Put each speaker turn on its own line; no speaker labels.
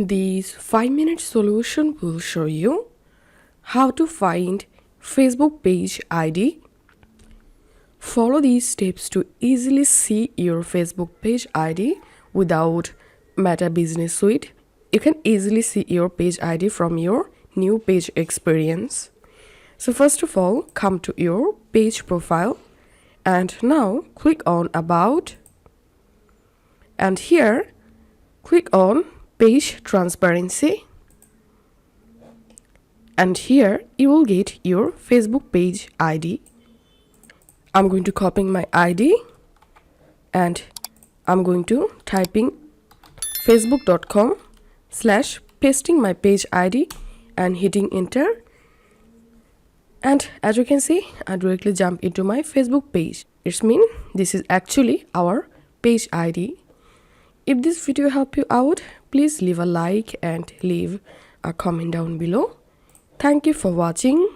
This 5-minute solution will show you how to find Facebook page ID. Follow these steps to easily see your Facebook page ID without Meta Business Suite. You can easily see your page ID from your new page experience. So first of all, come to your page profile and now click on About, and here click on Page Transparency, and here you will get your Facebook page ID. I'm going to copy my ID and I'm going to typing facebook.com/pasting my page ID and hitting enter. And as you can see, I directly jump into my Facebook page. It means this is actually our page ID. If this video helped you out, please leave a like and leave a comment down below. Thank you for watching.